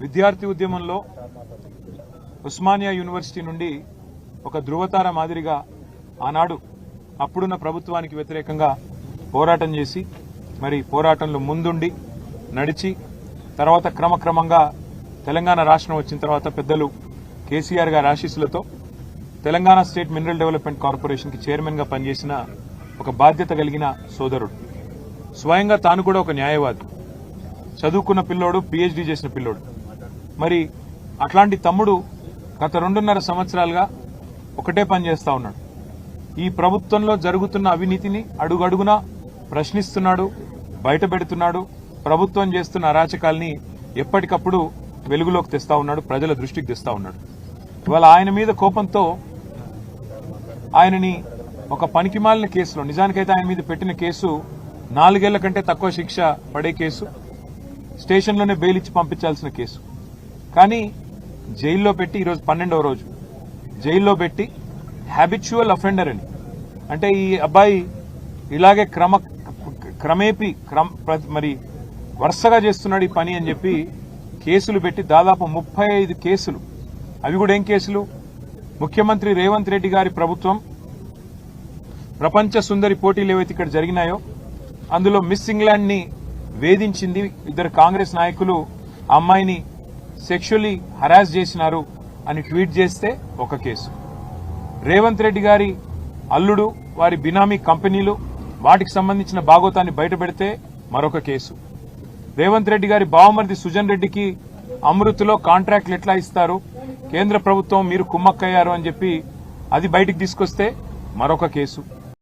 విద్యార్థి ఉద్యమంలో ఉస్మానియా యూనివర్సిటీ నుండి ఒక ధృవతార మాదిరిగా ఆనాడు అప్పుడున్న ప్రభుత్వానికి వ్యతిరేకంగా పోరాటం చేసి మరి పోరాటంలో ముందుండి నడిచి తర్వాత క్రమక్రమంగా తెలంగాణ రాష్ట్రం వచ్చిన తర్వాత పెద్దలు కేసీఆర్ గారి ఆశీస్సులతో తెలంగాణ స్టేట్ మినరల్ డెవలప్మెంట్ కార్పొరేషన్కి చైర్మన్గా పనిచేసిన ఒక బాధ్యత కలిగిన సోదరుడు, స్వయంగా తాను కూడా ఒక న్యాయవాది, చదువుకున్న పిల్లోడు, పీహెచ్డీ చేసిన పిల్లోడు. మరి అట్లాంటి తమ్ముడు గత 2.5 సంవత్సరాలుగా ఒకటే పని చేస్తా ఉన్నాడు. ఈ ప్రభుత్వంలో జరుగుతున్న అవినీతిని అడుగడుగునా ప్రశ్నిస్తున్నాడు, బయటపెడుతున్నాడు. ప్రభుత్వం చేస్తున్న అరాచకాల్ని ఎప్పటికప్పుడు వెలుగులోకి తెస్తా ఉన్నాడు, ప్రజల దృష్టికి తెస్తా ఉన్నాడు. ఇవాళ ఆయన మీద కోపంతో ఆయనని ఒక పనికిమాలిన కేసులో, నిజానికైతే ఆయన మీద పెట్టిన కేసు 4 ఏళ్ల కంటే తక్కువ శిక్ష పడే కేసు, స్టేషన్లోనే బెయిల్ ఇచ్చి పంపించాల్సిన కేసు. కానీ జైల్లో పెట్టి ఈరోజు 12వ రోజు జైల్లో పెట్టి హ్యాబిచువల్ అఫెండర్ అని, అంటే ఈ అబ్బాయి ఇలాగే క్రమేపీ మరి వరుసగా చేస్తున్నాడు ఈ పని అని చెప్పి కేసులు పెట్టి దాదాపు 35 కేసులు. అవి కూడా ఏం కేసులు? ముఖ్యమంత్రి రేవంత్ రెడ్డి గారి ప్రభుత్వం ప్రపంచ సుందరి పోటీలు ఏవైతే ఇక్కడ జరిగినాయో అందులో మిస్ ఇంగ్లాండ్ ని వేధించింది, 2 కాంగ్రెస్ నాయకులు ఆ అమ్మాయిని సెక్షువల్లీ హరాస్ చేసినారు అని ట్వీట్ చేస్తే ఒక కేసు. రేవంత్ రెడ్డి గారి అల్లుడు, వారి బినామీ కంపెనీలు, వాటికి సంబంధించిన భాగోతాన్ని బయటపెడితే మరొక కేసు. రేవంత్ రెడ్డి గారి బావమరిది సుజన్ రెడ్డికి అమృత్లో కాంట్రాక్ట్లు ఎట్లా ఇస్తారు, కేంద్ర ప్రభుత్వం మీరు కుమ్మక్కయ్యారు అని చెప్పి అది బయటికి తీసుకొస్తే మరొక కేసు.